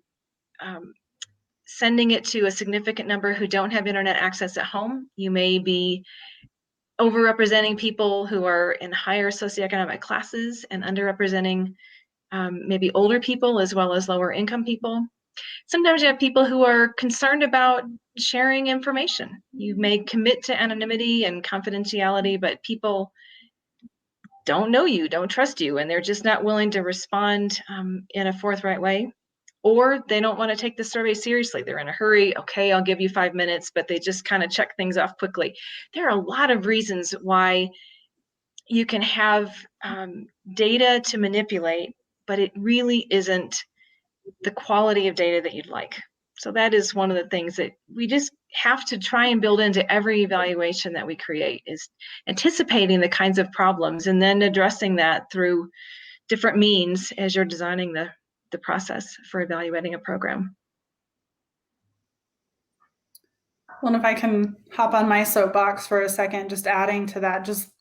sending it to a significant number who don't have internet access at home, you may be overrepresenting people who are in higher socioeconomic classes and underrepresenting maybe older people as well as lower income people. Sometimes you have people who are concerned about sharing information. You may commit to anonymity and confidentiality, but people don't know you, don't trust you, and they're just not willing to respond in a forthright way. Or they don't want to take the survey seriously. They're in a hurry. Okay, I'll give you 5 minutes, but they just kind of check things off quickly. There are a lot of reasons why you can have data to manipulate, but it really isn't the quality of data that you'd like. So that is one of the things that we just have to try and build into every evaluation that we create, is anticipating the kinds of problems and then addressing that through different means as you're designing the process for evaluating a program. Well, and if I can hop on my soapbox for a second, just adding to that, just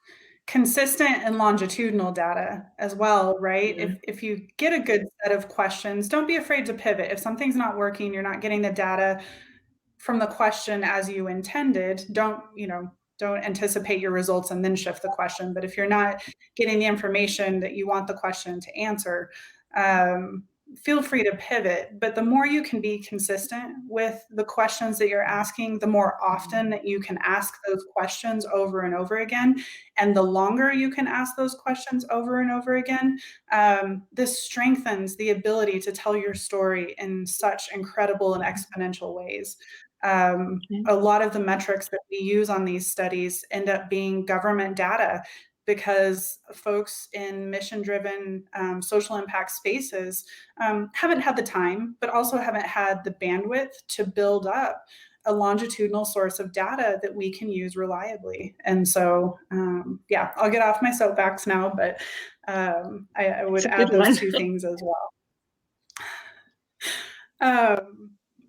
consistent and longitudinal data as well, right? Mhm. If you get a good set of questions, don't be afraid to pivot. If something's not working, you're not getting the data from the question as you intended, don't anticipate your results and then shift the question. But if you're not getting the information that you want the question to answer, feel free to pivot. But the more you can be consistent with the questions that you're asking, the more often that you can ask those questions over and over again, and the longer you can ask those questions over and over again, this strengthens the ability to tell your story in such incredible and exponential ways. A lot of the metrics that we use on these studies end up being government data because folks in mission-driven social impact spaces haven't had the time, but also haven't had the bandwidth to build up a longitudinal source of data that we can use reliably. And so, yeah, I'll get off my soapbox now, but I would add those two things as well.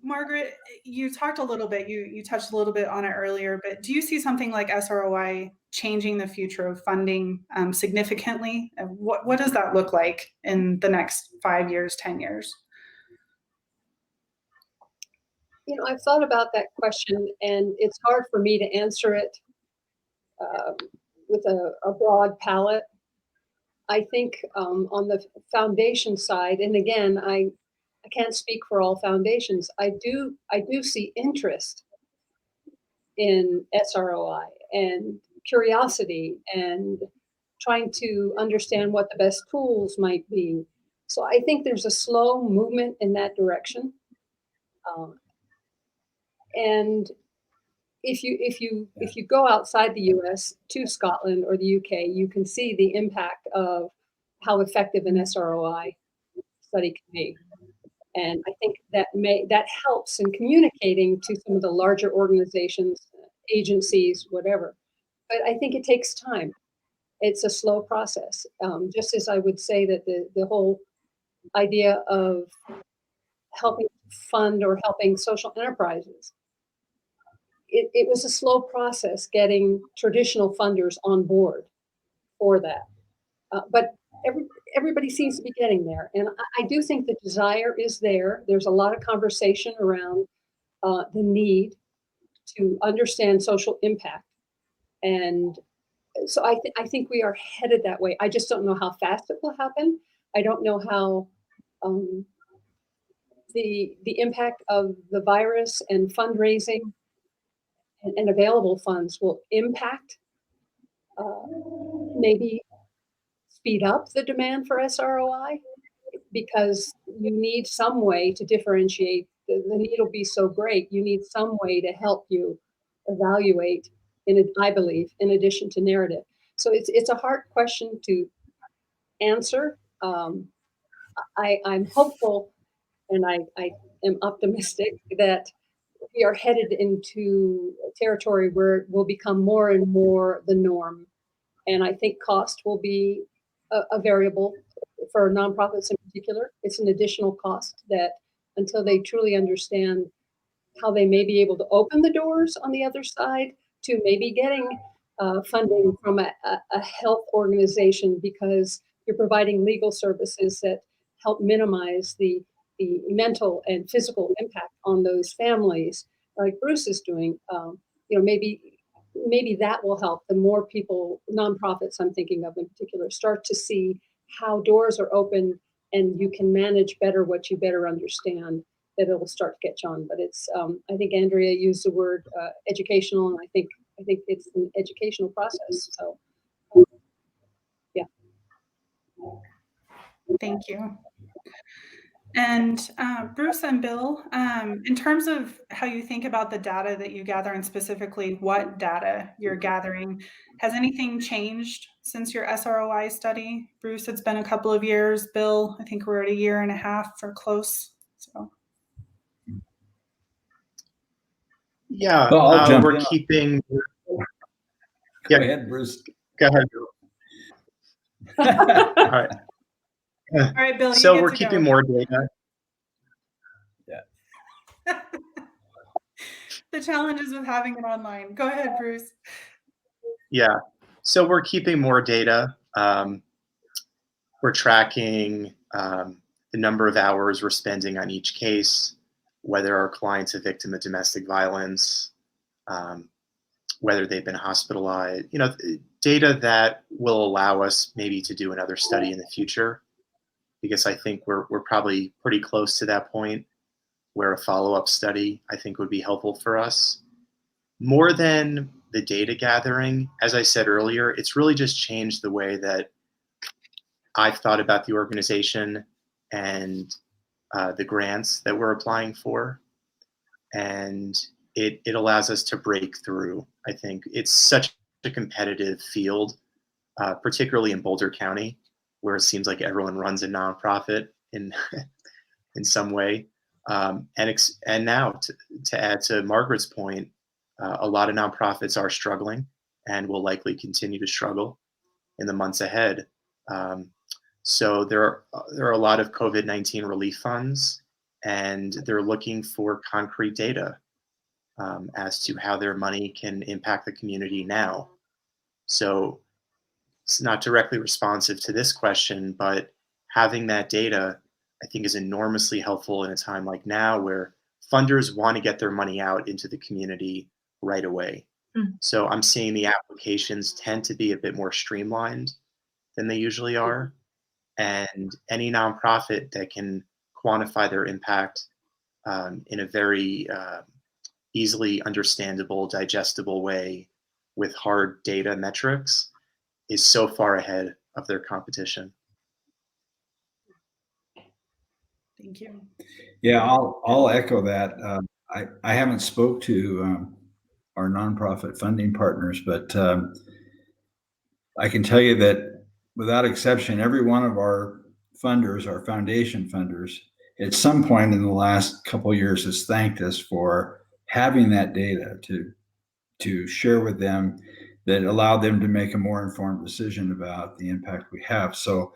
Margaret, you talked a little bit, you touched a little bit on it earlier, but do you see something like SROI changing the future of funding significantly? What does that look like in the next 5 years, 10 years? You know, I've thought about that question, and it's hard for me to answer it with a broad palette. I think on the foundation side, and again, I can't speak for all foundations. I do see interest in SROI and curiosity and trying to understand what the best tools might be. So I think there's a slow movement in that direction. And if you go outside the U.S. to Scotland or the U.K., you can see the impact of how effective an SROI study can be. And I think that helps in communicating to some of the larger organizations, agencies, whatever. But I think it takes time. It's a slow process. Just as I would say that the whole idea of helping fund or helping social enterprises, it was a slow process getting traditional funders on board for that. But everybody seems to be getting there. And I do think the desire is there. There's a lot of conversation around the need to understand social impact. And so I think we are headed that way. I just don't know how fast it will happen. I don't know how the impact of the virus and fundraising and available funds will impact, maybe speed up the demand for SROI, because you need some way to differentiate. The need will be so great. You need some way to help you evaluate, I believe, in addition to narrative. So it's a hard question to answer. I'm hopeful, and I am optimistic that we are headed into a territory where it will become more and more the norm. And I think cost will be a variable for nonprofits in particular. It's an additional cost that until they truly understand how they may be able to open the doors on the other side to maybe getting funding from a health organization, because you're providing legal services that help minimize the mental and physical impact on those families, like Bruce is doing. Maybe that will help. The more people, nonprofits I'm thinking of in particular, start to see how doors are open and you can manage better what you better understand, that it will start to catch on. But it's, I think Andrea used the word educational, and I think it's an educational process. So, yeah. Thank you. And Bruce and Bill, in terms of how you think about the data that you gather, and specifically what data you're gathering, has anything changed since your SROI study? Bruce, it's been a couple of years. Bill, I think we're at 1.5 years or close. So. Yeah, Well, I'll jump we're in. keeping. Go ahead, Bruce. Go ahead. All right. All right, Bill. So we're keeping more data. Yeah. The challenges with having it online. Go ahead, Bruce. Yeah. So we're keeping more data. We're tracking the number of hours we're spending on each case, whether our client's a victim of domestic violence, whether they've been hospitalized, data that will allow us maybe to do another study in the future, because I think we're probably pretty close to that point where a follow-up study, I think, would be helpful for us. More than the data gathering, as I said earlier, it's really just changed the way that I've thought about the organization and the grants that we're applying for. And it allows us to break through. I think it's such a competitive field particularly in Boulder County, where it seems like everyone runs a nonprofit in in some way. And now, to add to Margaret's point, a lot of nonprofits are struggling and will likely continue to struggle in the months ahead. Um, so there are a lot of COVID-19 relief funds, and they're looking for concrete data as to how their money can impact the community now. So it's not directly responsive to this question, but having that data, I think, is enormously helpful in a time like now where funders want to get their money out into the community right away. Mm. So I'm seeing the applications tend to be a bit more streamlined than they usually are. And any nonprofit that can quantify their impact in a very easily understandable, digestible way with hard data metrics is so far ahead of their competition. Thank you. Yeah, I'll echo that. I haven't spoke to our nonprofit funding partners, but I can tell you that without exception, every one of our funders, our foundation funders, at some point in the last couple of years has thanked us for having that data to share with them that allowed them to make a more informed decision about the impact we have. So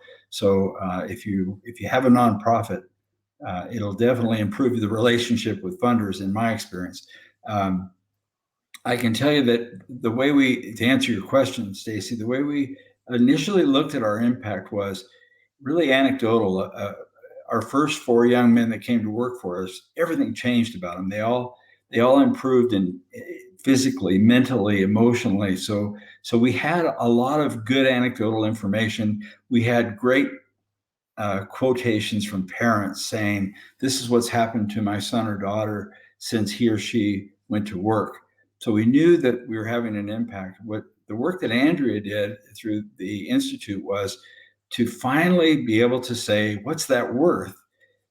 if you have a nonprofit, it'll definitely improve the relationship with funders, in my experience. I can tell you that the way to answer your question, Stacy, the way we initially looked at our impact was really anecdotal. Our first 4 young men that came to work for us, everything changed about them. They all improved in physically, mentally, emotionally. So we had a lot of good anecdotal information. We had great quotations from parents saying, "This is what's happened to my son or daughter since he or she went to work." So we knew that we were having an impact. What the work that Andrea did through the Institute was to finally be able to say, what's that worth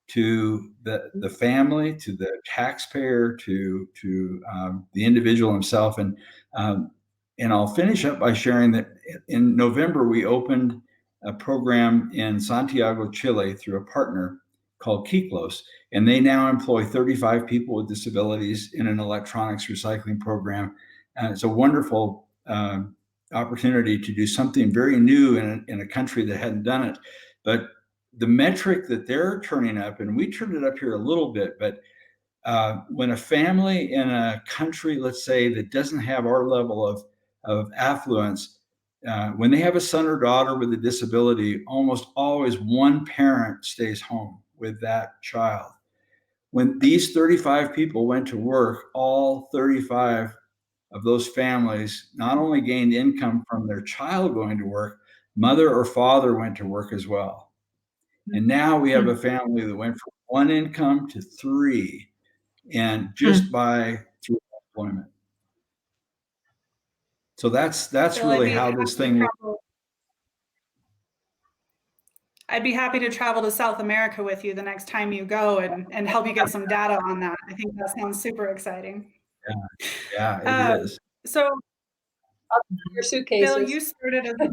to the family, to the taxpayer, to the individual himself. And I'll finish up by sharing that in November, we opened a program in Santiago, Chile through a partner called Kiklos. And they now employ 35 people with disabilities in an electronics recycling program. And it's a wonderful opportunity to do something very new in a country that hadn't done it. But the metric that they're turning up, and we turned it up here a little bit, but when a family in a country, let's say, that doesn't have our level of affluence, when they have a son or daughter with a disability, almost always one parent stays home with that child. When these 35 people went to work, all 35 of those families not only gained income from their child going to work, mother or father went to work as well. And now we have a family that went from 1 income to 3, and just by through employment. So that's Bill, really how this thing. I'd be happy to travel to South America with you the next time you go and help you get some data on that. I think that sounds super exciting. Yeah, it is. So, Your suitcases. Bill, you started as a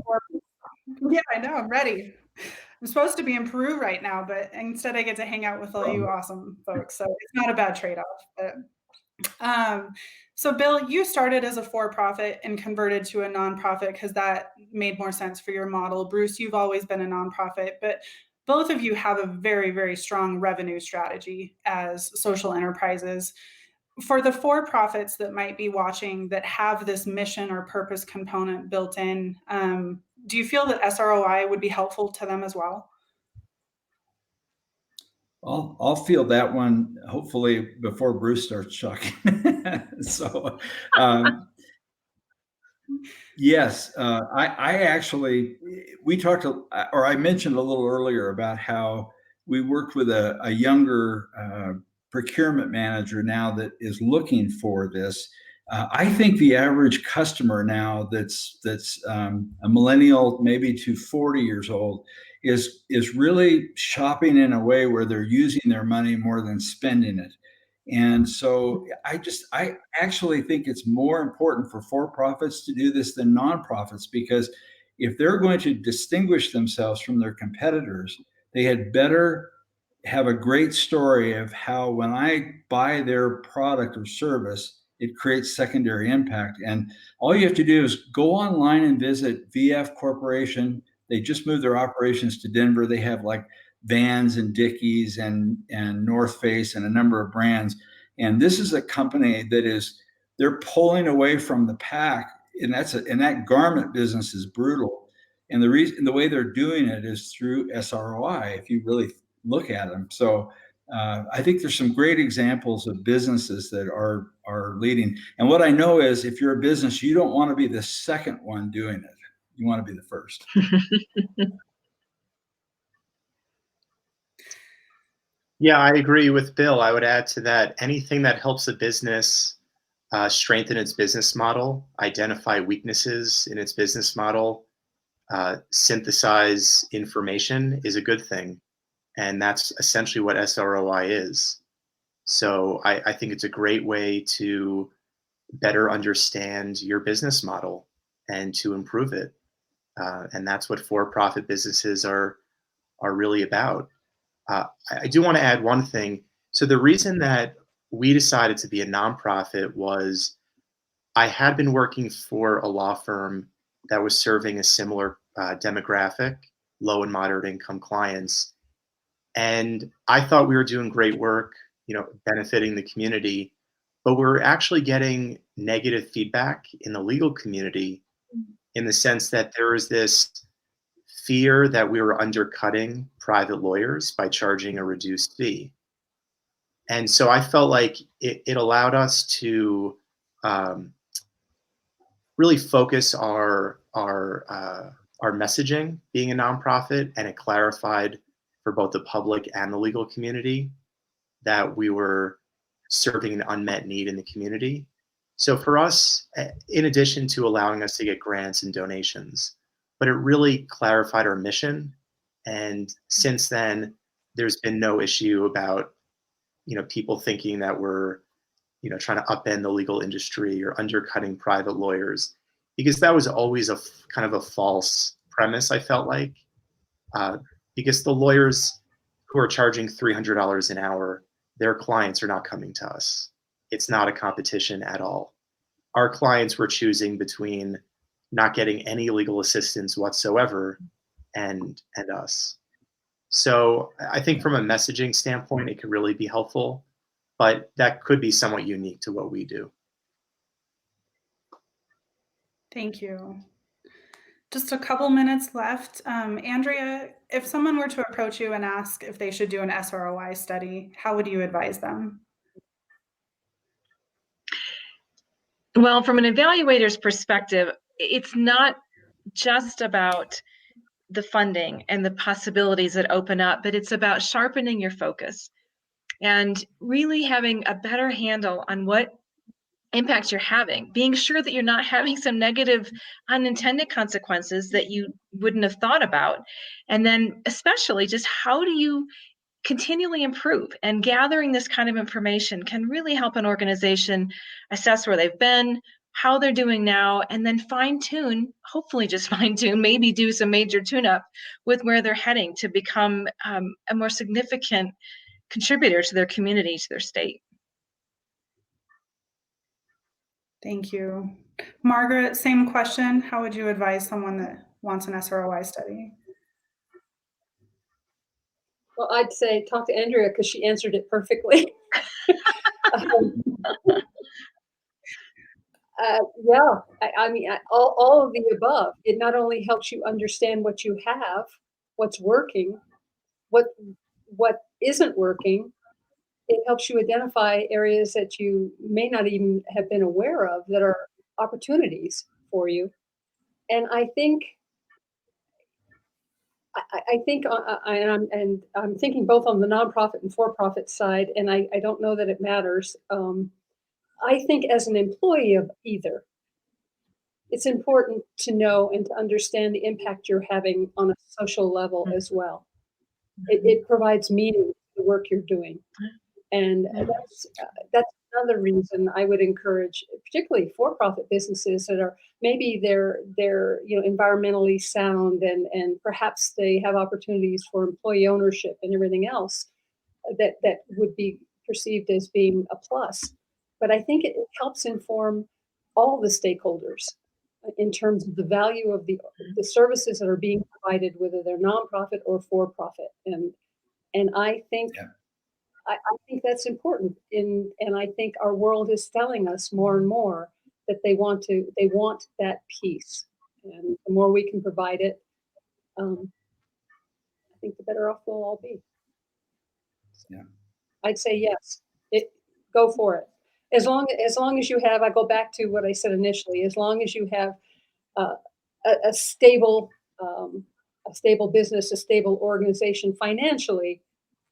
yeah, I know, I'm ready. I'm supposed to be in Peru right now, but instead I get to hang out with all you awesome folks. So it's not a bad trade-off. But, so Bill, you started as a for-profit and converted to a nonprofit because that made more sense for your model. Bruce, you've always been a nonprofit, but both of you have a very, very strong revenue strategy as social enterprises. For the for-profits that might be watching that have this mission or purpose component built in, do you feel that SROI would be helpful to them as well? I'll field that one hopefully before Bruce starts talking. So, yes, I actually, we talked, or I mentioned a little earlier about how we worked with a younger procurement manager now that is looking for this. I think the average customer now that's a millennial, maybe to 40 years old, is really shopping in a way where they're using their money more than spending it. And so I actually think it's more important for-profits to do this than nonprofits, because if they're going to distinguish themselves from their competitors, they had better have a great story of how when I buy their product or service, it creates secondary impact. And all you have to do is go online and visit VF Corporation. They just moved their operations to Denver. They have like Vans and Dickies and North Face and a number of brands. And this is a company that they're pulling away from the pack. And that garment business is brutal. And the way they're doing it is through SROI, if you really look at them. So I think there's some great examples of businesses that are leading. And what I know is if you're a business, you don't want to be the second one doing it. You want to be the first. Yeah, I agree with Bill. I would add to that anything that helps a business strengthen its business model, identify weaknesses in its business model, synthesize information is a good thing. And that's essentially what SROI is. So I think it's a great way to better understand your business model and to improve it. And that's what for-profit businesses are really about. I do want to add one thing. So the reason that we decided to be a nonprofit was I had been working for a law firm that was serving a similar demographic, low and moderate income clients. And I thought we were doing great work, benefiting the community, but we're actually getting negative feedback in the legal community in the sense that there was this fear that we were undercutting private lawyers by charging a reduced fee. And so I felt like it allowed us to really focus our messaging being a nonprofit, and it clarified for both the public and the legal community that we were serving an unmet need in the community. So for us, in addition to allowing us to get grants and donations, but it really clarified our mission. And since then, there's been no issue about, people thinking that we're, trying to upend the legal industry or undercutting private lawyers, because that was always a kind of a false premise, I felt like, because the lawyers who are charging $300 an hour, their clients are not coming to us. It's not a competition at all. Our clients were choosing between not getting any legal assistance whatsoever and us. So I think from a messaging standpoint, it could really be helpful, but that could be somewhat unique to what we do. Thank you. Just a couple minutes left. Andrea, if someone were to approach you and ask if they should do an SROI study, how would you advise them? Well, from an evaluator's perspective, it's not just about the funding and the possibilities that open up, but it's about sharpening your focus and really having a better handle on what impacts you're having, being sure that you're not having some negative unintended consequences that you wouldn't have thought about. And then especially just how do you continually improve, and gathering this kind of information can really help an organization assess where they've been, how they're doing now, and then fine tune, hopefully just fine tune, maybe do some major tune up with where they're heading to become a more significant contributor to their community, to their state. Thank you. Margaret, same question. How would you advise someone that wants an SROI study? Well, I'd say talk to Andrea because she answered it perfectly. Yeah, I mean, all of the above. It not only helps you understand what you have, what's working, what isn't working. It helps you identify areas that you may not even have been aware of that are opportunities for you. And I think, and I'm thinking both on the nonprofit and for-profit side, and I don't know that it matters. I think as an employee of either, it's important to know and to understand the impact you're having on a social level as well. It provides meaning to the work you're doing. And that's another reason I would encourage, particularly for-profit businesses that are maybe they're environmentally sound and perhaps they have opportunities for employee ownership and everything else that would be perceived as being a plus. But I think it helps inform all the stakeholders in terms of the value of the services that are being provided, whether they're nonprofit or for-profit. And I think I think that's important. And I think our world is telling us more and more that they want that piece. And the more we can provide it, I think the better off we'll all be. Yeah. I'd say yes. Go for it. As long as you have, I go back to what I said initially, as long as you have uh, a stable business, a stable organization financially,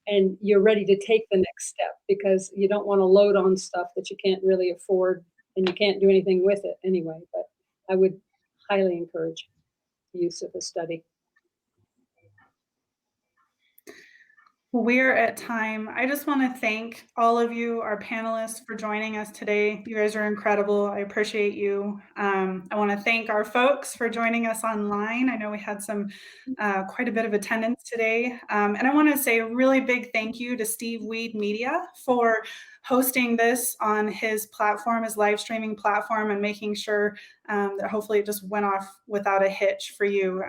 and you're ready to take the next step, because you don't want to load on stuff that you can't really afford and you can't do anything with it anyway. But I would highly encourage the use of a study. We're at time. I just want to thank all of you, our panelists, for joining us today. You guys are incredible. I appreciate you. I want to thank our folks for joining us online. I know we had some quite a bit of attendance today. And I want to say a really big thank you to Steve Weed Media for hosting this on his platform, his live streaming platform, and making sure that hopefully it just went off without a hitch for you.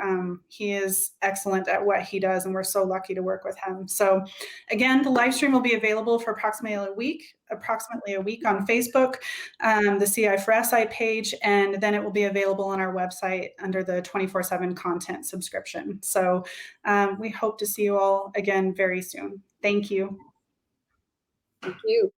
He is excellent at what he does, and we're so lucky to work with him. So again, the live stream will be available for approximately a week on Facebook, the CI for SI page, and then it will be available on our website under the 24/7 content subscription. So we hope to see you all again very soon. Thank you. Thank you.